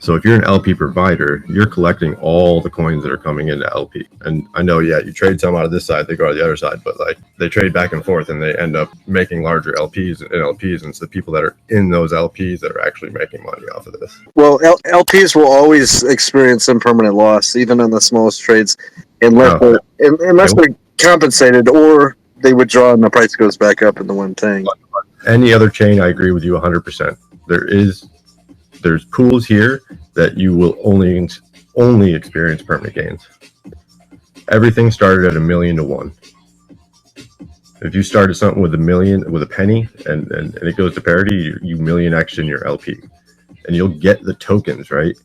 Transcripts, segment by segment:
So if you're an LP provider, you're collecting all the coins that are coming into LP. And I know, yeah, you trade some out of this side, they go to the other side, but like they trade back and forth and they end up making larger LPs and LPs. And it's the people that are in those LPs that are actually making money off of this. Well, LPs will always experience some permanent loss, even on the smallest trades, unless they're compensated or they withdraw and the price goes back up in the one thing. Any other chain, I agree with you 100%. There's pools here that you will only experience permanent gains. Everything started at $1 million to 1. If you started something with a penny and it goes to parity, you million X in your LP, and you'll get the tokens, right?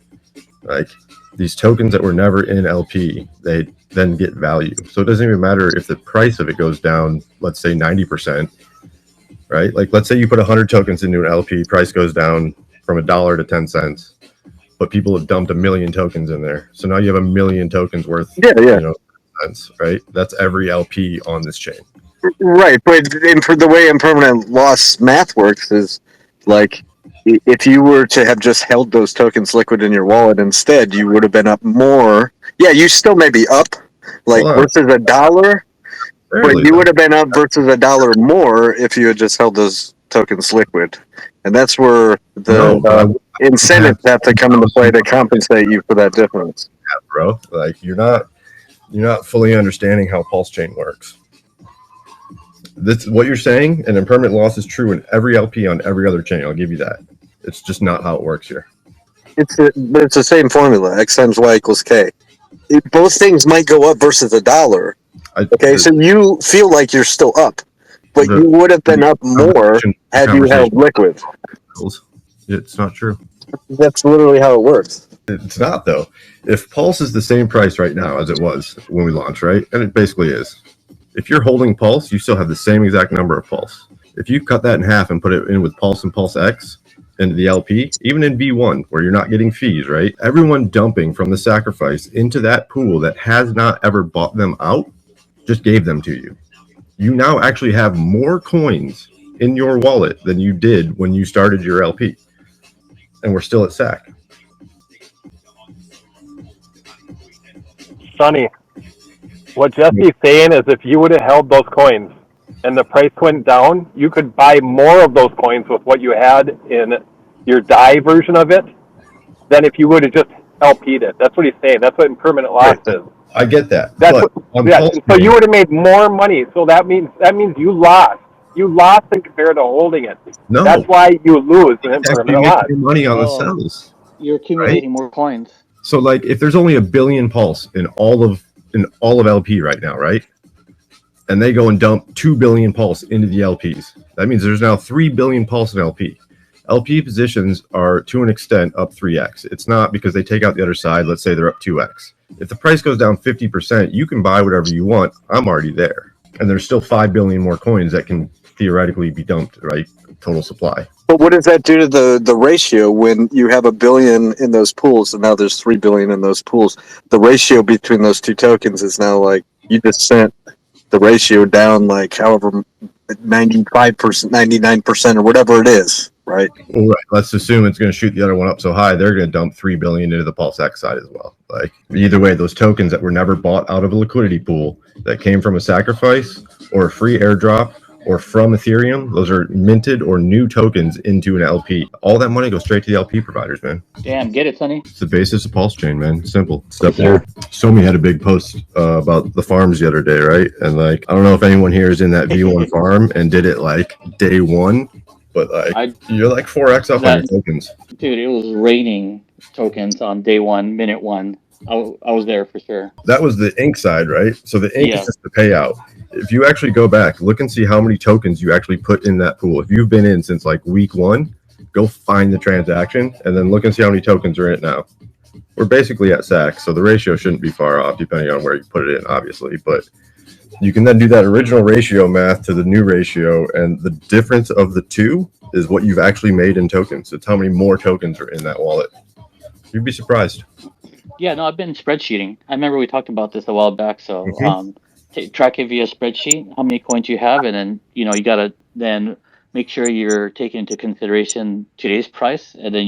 Like these tokens that were never in LP, they then get value. So it doesn't even matter if the price of it goes down, let's say 90%, right? Like let's say you put 100 tokens into an LP, price goes down from $1 to 10 cents, but people have dumped 1 million tokens in there. So now you have 1 million tokens worth, cents, right? That's every LP on this chain. Right, but for the way impermanent loss math works is like if you were to have just held those tokens liquid in your wallet instead, you would have been up more. Yeah, you still may be up, like versus $1, but you would have been up versus $1 more if you had just held those tokens liquid. And that's where the incentives have to come into play to compensate you for that difference. Yeah, bro. Like you're not fully understanding how Pulsechain works. This what you're saying, and impermanent loss is true in every LP on every other chain. I'll give you that. It's just not how it works here. It's the same formula. X times Y equals K. Both things might go up versus $1. So you feel like you're still up, but you would have been up more had you held liquid. It's not true. That's literally how it works. It's not, though. If Pulse is the same price right now as it was when we launched, right? And it basically is. If you're holding Pulse, you still have the same exact number of Pulse. If you cut that in half and put it in with Pulse and Pulsex into the LP, even in V1, where you're not getting fees, right? Everyone dumping from the Sacrafice into that pool that has not ever bought them out just gave them to you. You now actually have more coins in your wallet than you did when you started your LP. And we're still at SAC. Sonny, what Jesse's saying is if you would have held those coins and the price went down, you could buy more of those coins with what you had in your DAI version of it than if you would have just LP'd it. That's what he's saying. That's what impermanent loss is. I get that. So you would have made more money. So that means you lost. You lost in compared to holding it. No. That's why you lose in impermanent loss. Money on the cells. You're accumulating more coins. So like if there's only 1 billion Pulse in all of LP right now, right? And they go and dump 2 billion Pulse into the LPs. That means there's now 3 billion Pulse in LP. LP positions are to an extent up 3x. It's not because they take out the other side. Let's say they're up 2x. If the price goes down 50%, you can buy whatever you want. I'm already there. And there's still 5 billion more coins that can theoretically be dumped, right? Total supply. But what does that do to the ratio when you have 1 billion in those pools and now there's 3 billion in those pools? The ratio between those two tokens is now like you just sent the ratio down like however 95%, 99% or whatever it is, right? Well, right. Let's assume it's going to shoot the other one up so high, they're going to dump 3 billion into the Pulsex side as well. Like either way, those tokens that were never bought out of a liquidity pool that came from a Sacrafice or a free airdrop or from Ethereum, those are minted or new tokens into an LP. All that money goes straight to the LP providers, man. Damn, get it, Sonny. It's the basis of Pulsechain, man. Simple. Step there. Somi had a big post about the farms the other day, right? And like, I don't know if anyone here is in that V1 farm and did it like day one, but like you're like 4x up on your tokens. Dude, it was raining tokens on day one, minute one. I was there for sure. That was the ink side, right? So the ink is just the payout. If you actually go back, look and see how many tokens you actually put in that pool. If you've been in since like week 1, go find the transaction and then look and see how many tokens are in it now. We're basically at SAC, so the ratio shouldn't be far off depending on where you put it in, obviously. But you can then do that original ratio math to the new ratio, and the difference of the two is what you've actually made in tokens. It's how many more tokens are in that wallet. You'd be surprised. Yeah, no, I've been spreadsheeting. I remember we talked about this a while back. So track it via spreadsheet, how many coins you have, and then you got to then make sure you're taking into consideration today's price, and then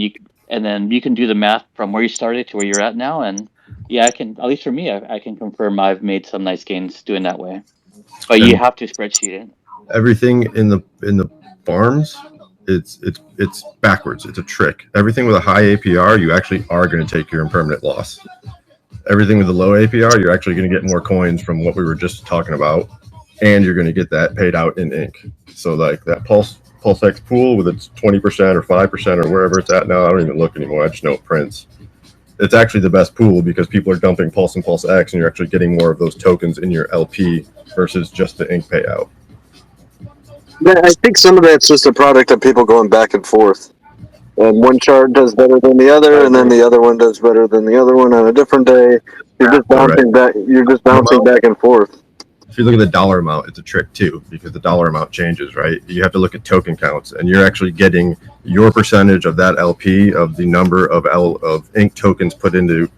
and then you can do the math from where you started to where you're at now. And yeah, I can, at least for me, I can confirm I've made some nice gains doing that way. But you have to spreadsheet it. Everything in the farms, it's backwards. It's a trick. Everything with a high APR, you actually are going to take your impermanent loss. Everything with a low APR, you're actually going to get more coins from what we were just talking about, and you're going to get that paid out in ink. So like that Pulsex pool with its 20% or 5% or wherever it's at now, I don't even look anymore. I just know it prints. It's actually the best pool because people are dumping Pulse and Pulsex, and you're actually getting more of those tokens in your LP versus just the ink payout. Yeah, I think some of that's just a product of people going back and forth. And one chart does better than the other, and then the other one does better than the other one on a different day. You're just bouncing back. You're just bouncing back and forth. If you look at the dollar amount, it's a trick too, because the dollar amount changes, right? You have to look at token counts, and you're actually getting your percentage of that LP of the number of ink tokens put into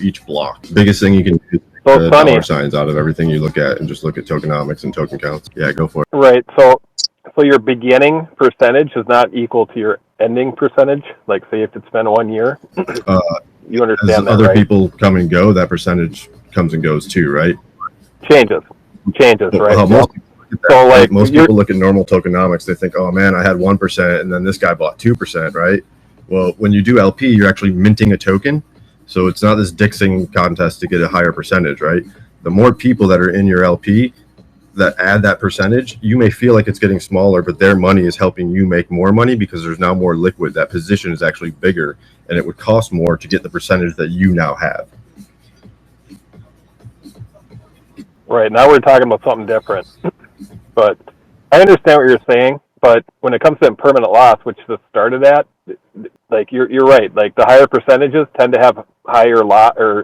each block. Biggest thing you can do is the dollar signs out of everything you look at, and just look at tokenomics and token counts. Yeah, go for it. Right. So your beginning percentage is not equal to your ending percentage. Like, say if it's been 1 year, you understand as that, other right? people come and go, that percentage comes and goes too, right? Changes, right? Most people look at normal tokenomics. They think, oh man, I had 1%, and then this guy bought 2%, right? Well, when you do LP, you're actually minting a token, so it's not this dixing contest to get a higher percentage, right? The more people that are in your LP that add that percentage, you may feel like it's getting smaller, but their money is helping you make more money because there's now more liquid. That position is actually bigger, and it would cost more to get the percentage that you now have. Right, now we're talking about something different. But I understand what you're saying, but when it comes to impermanent loss, which this started at, like you're right. Like the higher percentages tend to have higher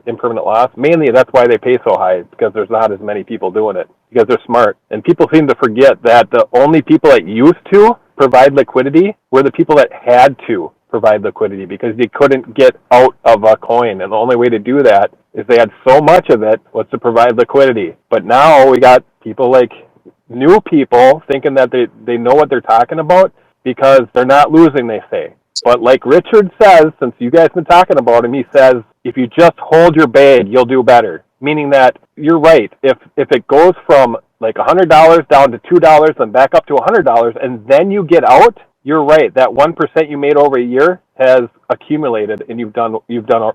impermanent loss. Mainly that's why they pay so high, because there's not as many people doing it, because they're smart. And people seem to forget that the only people that used to provide liquidity were the people that had to provide liquidity because they couldn't get out of a coin. And the only way to do that is they had so much of it was to provide liquidity. But now we got people like new people thinking that they know what they're talking about because they're not losing, they say. But like Richard says, since you guys have been talking about him, he says, if you just hold your bag, you'll do better. Meaning that you're right. If it goes from like $100 down to $2 and back up to $100 and then you get out, you're right. That 1% you made over a year has accumulated, and you've done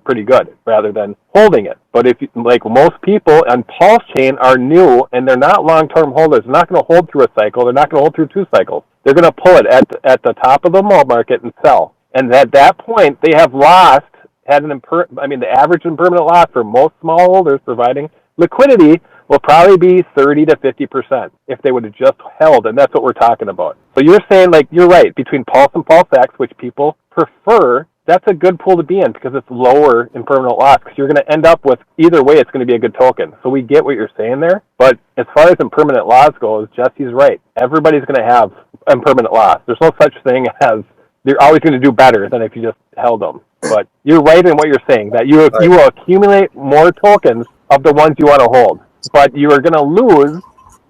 pretty good rather than holding it. But if you, like most people on Pulsechain are new and they're not long-term holders, they're not going to hold through a cycle. They're not going to hold through 2 cycles. They're going to pull it at the top of the bull market and sell. And at that point, they have lost. The average impermanent loss for most small holders providing liquidity will probably be 30 to 50% if they would have just held, and that's what we're talking about. So you're saying, like, you're right, between Pulse and Pulsex, which people prefer, that's a good pool to be in because it's lower impermanent loss, because you're going to end up with, either way, it's going to be a good token. So we get what you're saying there, but as far as impermanent loss goes, Jesse's right. Everybody's going to have impermanent loss. There's no such thing as you're always going to do better than if you just held them. But you're right in what you're saying, that you will accumulate more tokens of the ones you want to hold. But you are going to lose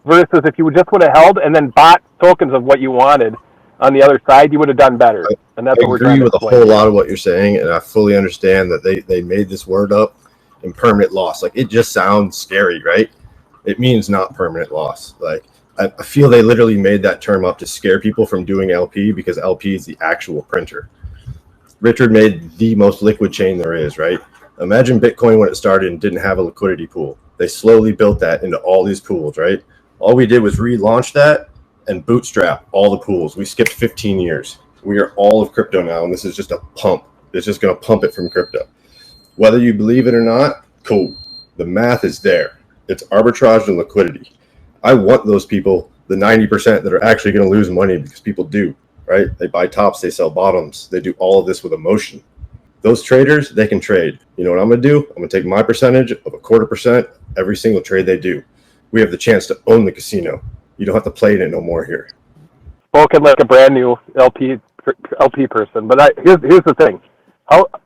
versus if you just would have held and then bought tokens of what you wanted on the other side, you would have done better. And that's what we're trying to explain. I agree with a whole lot of what you're saying, and I fully understand that they made this word up, impermanent loss. Like, it just sounds scary, right? It means not permanent loss. Like, I feel they literally made that term up to scare people from doing LP because LP is the actual printer. Richard made the most liquid chain there is, right? Imagine Bitcoin when it started and didn't have a liquidity pool. They slowly built that into all these pools, right? All we did was relaunch that and bootstrap all the pools. We skipped 15 years. We are all of crypto now, and this is just a pump. It's just going to pump it from crypto. Whether you believe it or not, cool. The math is there. It's arbitrage and liquidity. I want those people, the 90% that are actually going to lose money, because people do, right? They buy tops, they sell bottoms. They do all of this with emotion. Those traders, they can trade. You know what I'm going to do? I'm going to take my percentage of 0.25% every single trade they do. We have the chance to own the casino. You don't have to play in it no more here. Spoken like a brand new LP person. But here's the thing.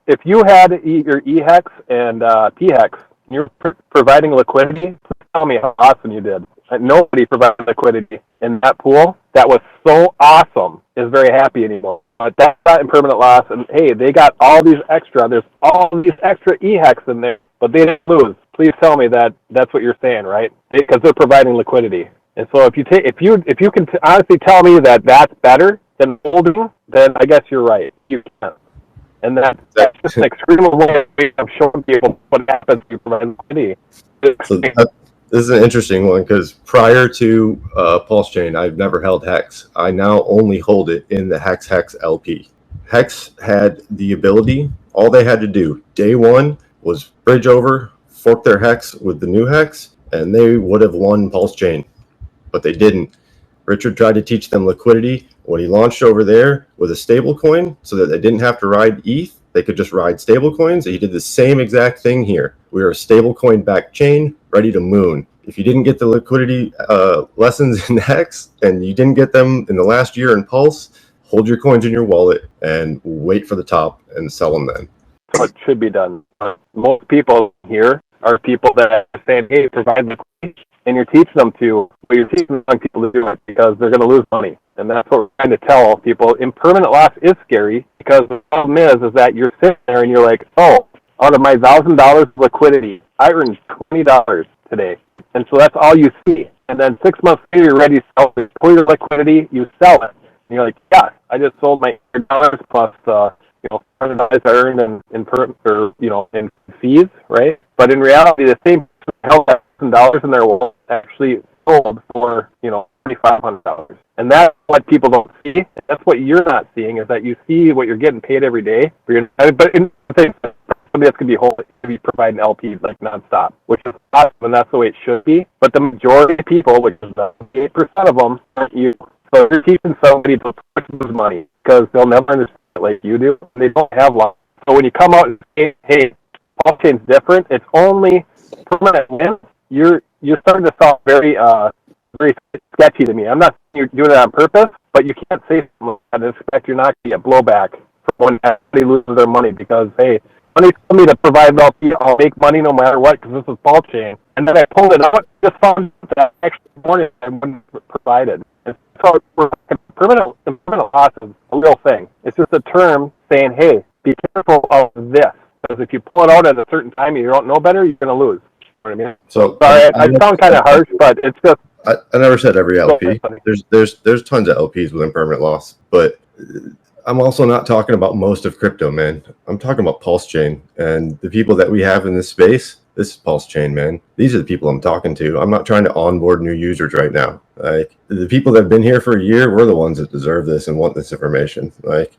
If you had your Ehex and Phex, and you're providing liquidity, tell me how awesome you did. Nobody provided liquidity in that pool that was so awesome is very happy anymore. But that's not impermanent loss. And hey, they got all these extra. There's all these extra Ehex in there, but they didn't lose. Please tell me that that's what you're saying, right? Because they're providing liquidity. And so if you can honestly tell me that that's better than holding, then I guess you're right. You can. And that's just an extreme way of showing people what happens when you provide liquidity. So this is an interesting one because prior to Pulsechain, I've never held Hex. I now only hold it in the Hex LP. Hex had the ability, all they had to do day one was bridge over, fork their Hex with the new Hex, and they would have won Pulsechain, but they didn't. Richard tried to teach them liquidity when he launched over there with a stable coin so that they didn't have to ride ETH. They could just ride stable coins. He did the same exact thing here. We are a stable coin backed chain ready to moon. If you didn't get the liquidity lessons in Hex and you didn't get them in the last year in Pulse, hold your coins in your wallet and wait for the top and sell them then. What should be done. Most people here are people that are saying, hey, provide liquidity, and you're teaching them to, but you're teaching young people to do it because they're going to lose money. And that's what we're trying to tell people. Impermanent loss is scary because the problem is that you're sitting there and you're like, oh, out of my $1,000 liquidity, I earned $20 today. And so that's all you see. And then 6 months later, you're ready to sell it. Pull your liquidity, you sell it. And you're like, yeah, I just sold my $100 plus, $100 I earned in fees, right? But in reality, the same person held that $1,000 in their wallet actually sold for, $2,500. And that's what people don't see. That's what you're not seeing is that you see what you're getting paid every day. But in the same somebody that's going to be providing LPs like nonstop, which is awesome, and that's the way it should be. But the majority of people, which is 8% of them, aren't you. So you're teaching somebody to lose money because they'll never understand it like you do. They don't have long. So when you come out and say, hey, Pulsechain's different, it's only permanent wins, you're starting to sound very sketchy to me. I'm not saying you're doing it on purpose, but you can't say something and expect you're not going to get blowback from when they lose their money because, hey, money told me to provide LP, I'll make money no matter what because this is Pulsechain. And then I pulled it out, just found that extra morning I wouldn't provided. And so permanent loss is a real thing. It's just a term saying, hey, be careful of this. Because if you pull it out at a certain time and you don't know better, you're going to lose. You know what I mean? So sorry, I sound kind of harsh, but it's just. I never said every LP. There's tons of LPs with impermanent loss, but I'm also not talking about most of crypto, man. I'm talking about Pulsechain and the people that we have in this space. This is Pulsechain, man. These are the people I'm talking to. I'm not trying to onboard new users right now. Like the people that have been here for a year, we're the ones that deserve this and want this information. Like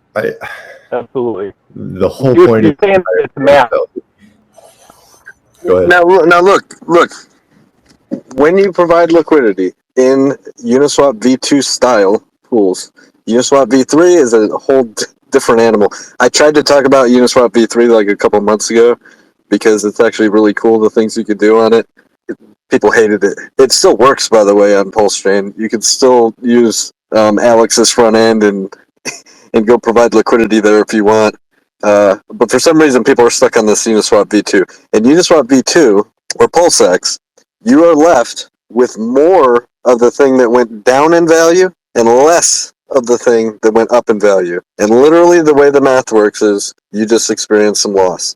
absolutely. The whole point is saying it's math. Go ahead. Now look. When you provide liquidity in Uniswap V2 style pools, Uniswap V3 is a whole different animal. I tried to talk about Uniswap V3 like a couple months ago because it's actually really cool, the things you could do on it. People hated it. It still works, by the way, on Pulsechain. You can still use Alex's front end and go provide liquidity there if you want. But for some reason, people are stuck on this Uniswap V2. And Uniswap V2, or Pulsex, you are left with more of the thing that went down in value and less of the thing that went up in value. And literally the way the math works is you just experience some loss.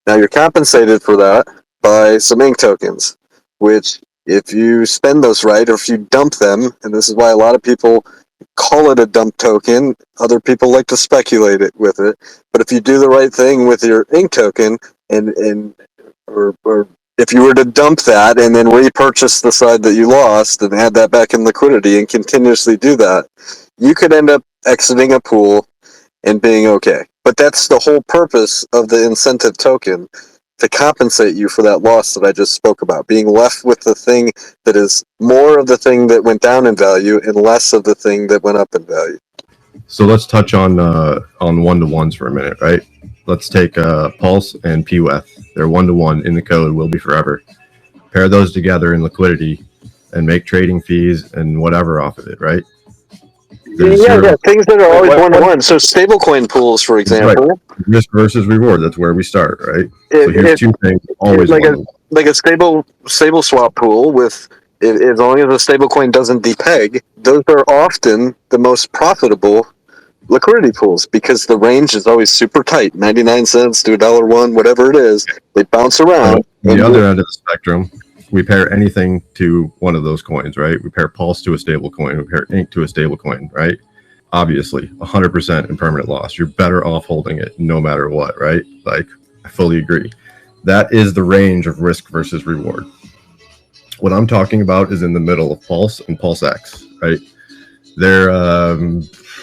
Now you're compensated for that by some ink tokens, which if you spend those right, or if you dump them, and this is why a lot of people call it a dump token, other people like to speculate it with it, but if you do the right thing with your ink token or if you were to dump that and then repurchase the side that you lost and add that back in liquidity and continuously do that, you could end up exiting a pool and being okay. But that's the whole purpose of the incentive token, to compensate you for that loss that I just spoke about, being left with the thing that is more of the thing that went down in value and less of the thing that went up in value. So let's touch on one-to-ones for a minute, right? Let's take Pulse and PWETH. They're one-to-one in the code, will be forever. Pair those together in liquidity and make trading fees and whatever off of it, right? Yeah, things that are always one-to-one. So stablecoin pools, for example. Right. Risk versus reward, that's where we start, right? So here's two things, always like a stable swap pool with, as long as the stablecoin doesn't depeg, those are often the most profitable liquidity pools because the range is always super tight, 99 cents to $1.01, whatever it is. They bounce around. On the other end of the spectrum, we pair anything to one of those coins, right? We pair Pulse to a stable coin. We pair Ink to a stable coin, right? Obviously, 100% in permanent loss. You're better off holding it no matter what, right? Like, I fully agree. That is the range of risk versus reward. What I'm talking about is in the middle of Pulse and Pulsex, right? They're,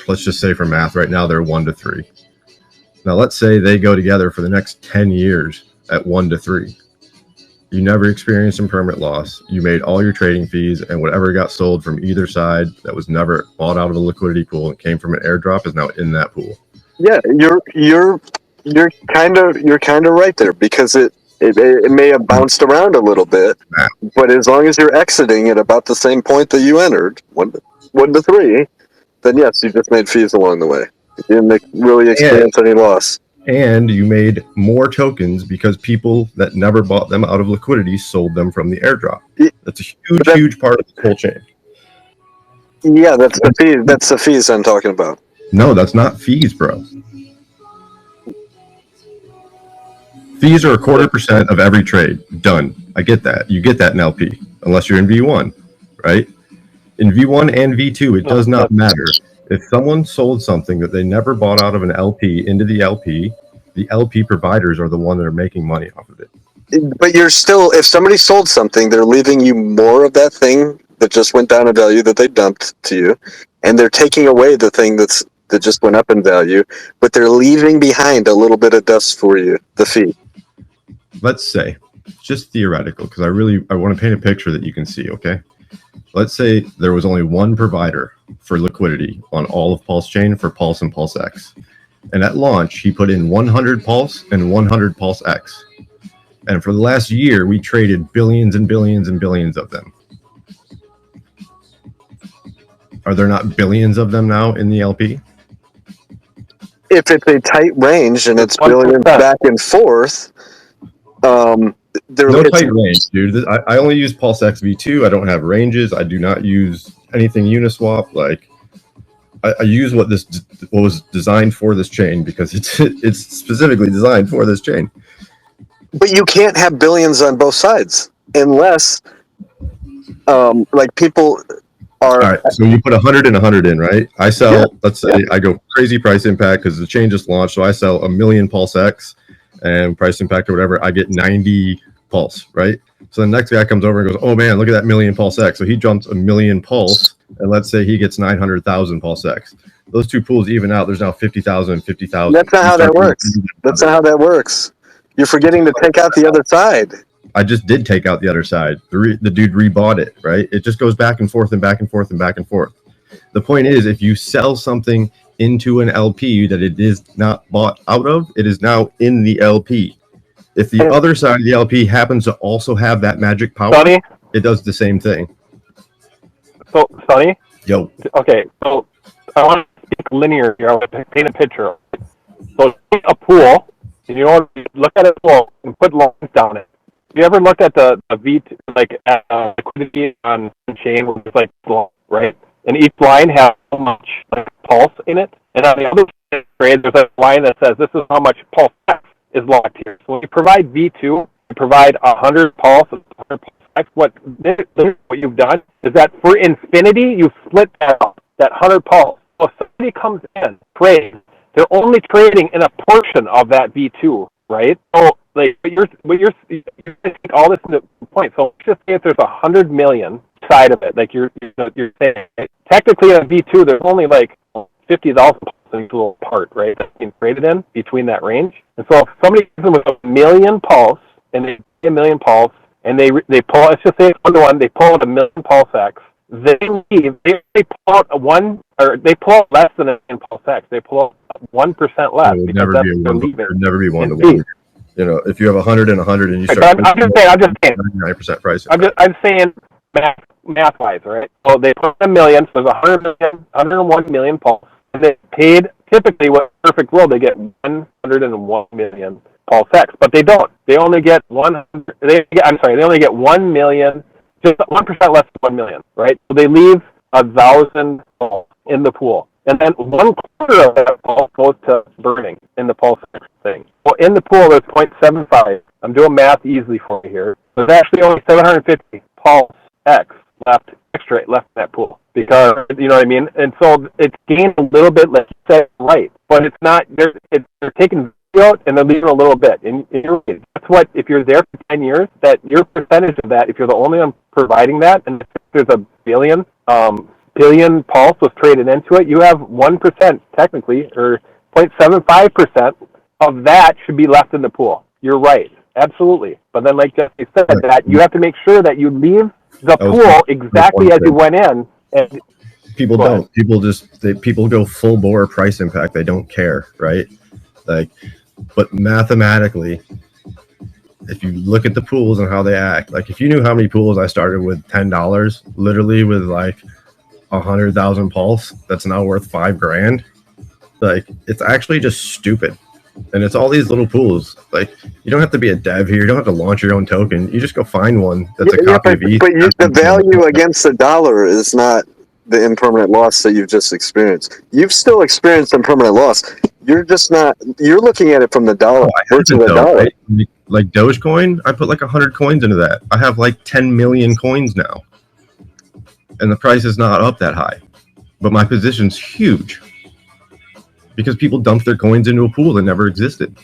let's just say for math right now, they're 1 to 3. Now, let's say they go together for the next 10 years at 1 to 3. You never experienced impermanent loss. You made all your trading fees, and whatever got sold from either side that was never bought out of a liquidity pool and came from an airdrop is now in that pool. Yeah, you're kind of right there because it may have bounced around a little bit, but as long as you're exiting at about the same point that you entered, 1 to 3, then yes, you just made fees along the way. You didn't really experience any loss. And you made more tokens because people that never bought them out of liquidity sold them from the airdrop. That's a huge part of the whole chain. Yeah, that's the fee. That's the fees I'm talking about. No, that's not fees, bro. Fees are 0.25% of every trade. Done. I get that. You get that in LP, unless you're in V1, right? In V1 and V2, it does not matter. If someone sold something that they never bought out of an LP into the LP providers are the one that are making money off of it. But you're still, if somebody sold something, they're leaving you more of that thing that just went down in value that they dumped to you, and they're taking away the thing that just went up in value, but they're leaving behind a little bit of dust for you, the fee. Let's say, just theoretical, because I want to paint a picture that you can see, okay? Let's say there was only one provider for liquidity on all of Pulsechain for Pulse and Pulsex. And at launch, he put in 100 Pulse and 100 Pulsex. And for the last year, we traded billions and billions and billions of them. Are there not billions of them now in the LP? If it's a tight range and it's billions back and forth, no tight range, dude. I only use Pulsex V2. I don't have ranges. I do not use anything Uniswap. Like, I use what was designed for this chain because it's specifically designed for this chain. But you can't have billions on both sides unless, like, people are. All right, so you put 100 and 100 in, right? I sell. Let's say I go crazy price impact because the chain just launched, so I sell 1 million Pulsex and price impact or whatever. I get 90 Pulse, right? So the next guy comes over and goes, "Oh man, look at that 1 million Pulsex." So he jumps 1 million Pulse, and let's say he gets 900,000 Pulsex. Those two pools even out. There's now 50,000 and 50,000. That's not how that works. That's not how that works. You're forgetting to take out the other side. I just did take out the other side. The dude rebought it, right? It just goes back and forth and back and forth and back and forth. The point is, if you sell something into an LP that it is not bought out of, it is now in the LP. If the other side of the LP happens to also have that magic power, Sonny? It does the same thing. So, Sonny? Yo. Okay, so I want to speak linear here. I want to paint a picture. So, take a pool, and you want to look at a pool and put lines down it. Have you ever looked at the V2, like liquidity on chain where it's like right? And each line has so much like pulse in it. And on the other side, there's a line that says this is how much pulse is locked here. So when you provide V2, you provide 100 pulse, 100 pulse. What you've done is that for infinity, you split that up, that 100 pulse. So if somebody comes in, trades, they're only trading in a portion of that V2, right? So like, you're take all this into point. So let's just say if there's 100 million side of it, like you're saying, technically on V2, there's only like 50,000 pulse in each little part, right? That's being traded in between that range. And so if somebody comes in with 1 million pulse and they get 1 million pulse and they pull, let's just say it's 1 to 1, they pull out 1 million Pulsex. They leave. They pull out they pull out less than 1 million Pulsex. They pull out 1% less. It would never be 1 to 1. You know, if you have 100 and 100 and you start, I'm just saying, 99% price. I'm saying math wise, right? So they put 1 million, so there's 101 million pulse. And they paid typically, what perfect world, they get 101 million Pulsex, but they don't. They only get they only get 1 million, just 1% less than 1 million, right? So they leave 1,000 in the pool. And then 1/4 of that pulse goes to burning in the pulse thing. Well, in the pool, there's 0.75. I'm doing math easily for you here. There's actually only 750 pulse X extra left in that pool, because you know what I mean. And so it's gained a little bit. Let's say right, but it's not. They're taking out and they're leaving a little bit. And that's what, if you're there for 10 years, that your percentage of that, if you're the only one providing that, and if there's a billion pulse was traded into it, you have 1% technically, or 0.75% of that should be left in the pool. You're right, absolutely. But then, like Jesse said, that you have to make sure that you leave the pool exactly as you went in. And people don't. People go full bore price impact. They don't care, right? Like, but mathematically, if you look at the pools and how they act, like if you knew how many pools I started with $10, literally with like 100,000 pulse, that's now worth $5,000. Like, it's actually just stupid. And it's all these little pools. Like, you don't have to be a dev here. You don't have to launch your own token. You just go find one that's a copy of ETH. But the value against the dollar is not the impermanent loss that you've just experienced. You've still experienced impermanent loss. You're just not. You're looking at it from the dollar versus the dollar. Right? Like Dogecoin, I put like 100 coins into that. I have like 10 million coins now, and the price is not up that high, but my position's huge because people dumped their coins into a pool that never existed,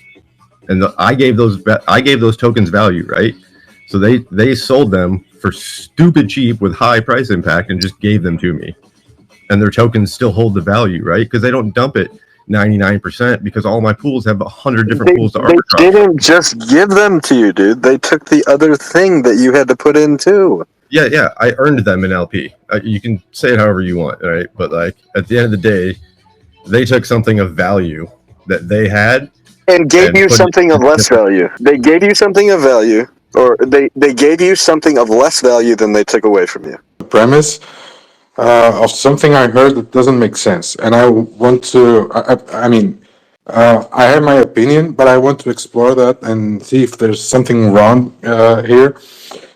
and I gave those tokens value, right? So they sold them for stupid cheap with high price impact and just gave them to me, and their tokens still hold the value, right? Because they don't dump it 99%, because all my pools have 100 different pools to arbitrage. They didn't just give them to you, dude. They took the other thing that you had to put in too. Yeah, I earned them in LP. You can say it however you want, right? But like at the end of the day, they took something of value that they had and gave you something of less value. They gave you something of value, or they gave you something of less value than they took away from you. The premise of something I heard that doesn't make sense, and I want to. I have my opinion, but I want to explore that and see if there's something wrong here.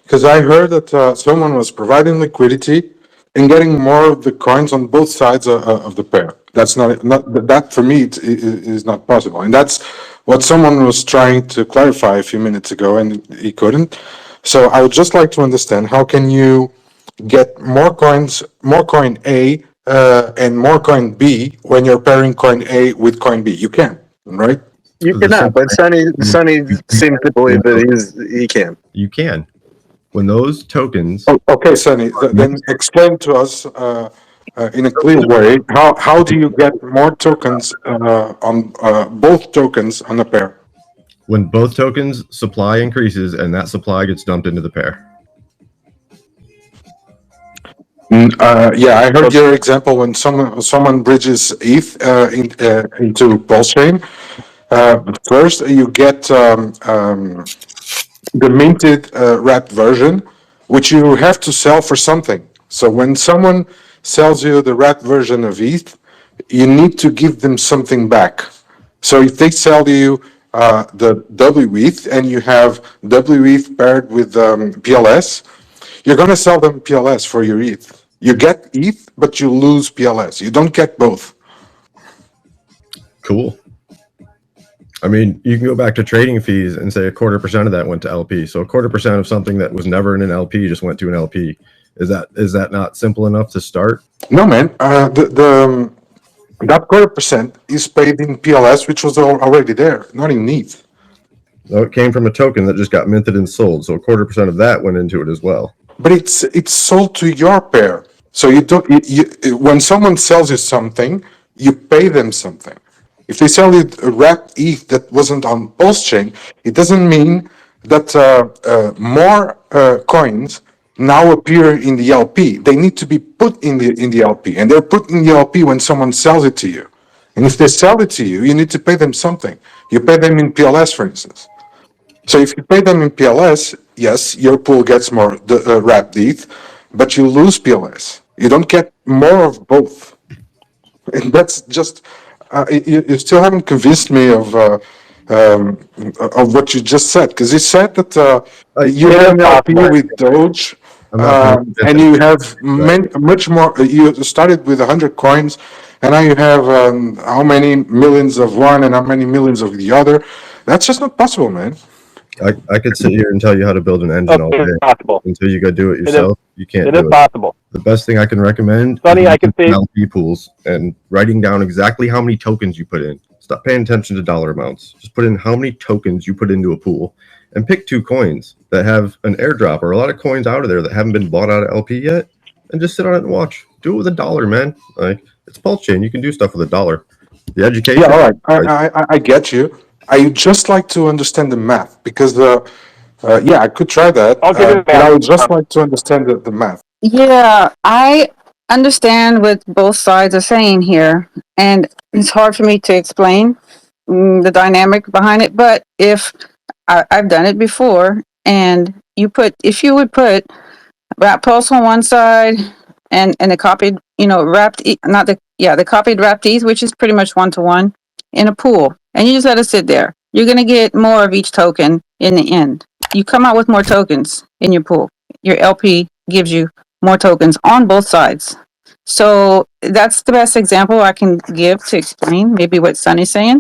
Because I heard that someone was providing liquidity and getting more of the coins on both sides of the pair. That's not that for me is not possible, and that's what someone was trying to clarify a few minutes ago, and he couldn't. So I would just like to understand, how can you get more coin A and more coin B when you're pairing coin A with coin B? You can, right? You cannot, but Sonny seems to believe that he can. You can. When those tokens... Okay, Sonny, then explain to us in a clear way, how do you get more tokens on both tokens on a pair? When both tokens supply increases and that supply gets dumped into the pair. Yeah, I heard your example when someone bridges ETH into Pulsechain. First, you get the minted wrapped version, which you have to sell for something. So when someone sells you the wrapped version of ETH, you need to give them something back. So if they sell you the WETH and you have WETH paired with PLS, you're going to sell them PLS for your ETH. You get ETH, but you lose PLS. You don't get both. Cool. I mean, you can go back to trading fees and say 1/4% of that went to LP. So 1/4% of something that was never in an LP just went to an LP. Is that not simple enough to start? No, man. That 1/4% is paid in PLS, which was already there, not in ETH. No, it came from a token that just got minted and sold. So 1/4% of that went into it as well. But it's sold to your pair. So you don't. When someone sells you something, you pay them something. If they sell you a wrapped ETH that wasn't on Pulsechain, it doesn't mean that more coins now appear in the LP. They need to be put in the LP, and they're put in the LP when someone sells it to you. And if they sell it to you, you need to pay them something. You pay them in PLS, for instance. So if you pay them in PLS, yes, your pool gets more wrapped ETH, but you lose PLS. You don't get more of both. And that's just, you still haven't convinced me of what you just said. Because you said that you have an LP with Doge, and you have much more. You started with 100 coins, and now you have how many millions of one and how many millions of the other. That's just not possible, man. I could sit here and tell you how to build an engine all Okay, day. it's possible. Until you go do it is. yourself, you can't It do is it. possible. The best thing I can recommend Sonny, is I can say LP pools and writing down exactly how many tokens you put in. Stop paying attention to dollar amounts. Just put in how many tokens you put into a pool and pick 2 coins that have an airdrop or a lot of coins out of there that haven't been bought out of LP yet, and just sit on it and watch. Do it with $1, man. Like, it's Pulsechain. You can do stuff with $1. The education. Yeah, all right. I get you. I would just like to understand the math because yeah, I could try that, I'll give you the but I would math. just like to understand the math. Yeah, I understand what both sides are saying here, and it's hard for me to explain the dynamic behind it. But if I've done it before, and if you would put wrap pulse on one side and the copied, wrapped, not the, yeah, the copied wrapped ETH, which is pretty much 1-to-1 in a pool, and you just let it sit there, you're going to get more of each token in the end. You come out with more tokens in your pool. Your LP gives you more tokens on both sides. So that's the best example I can give to explain maybe what Sonny's saying.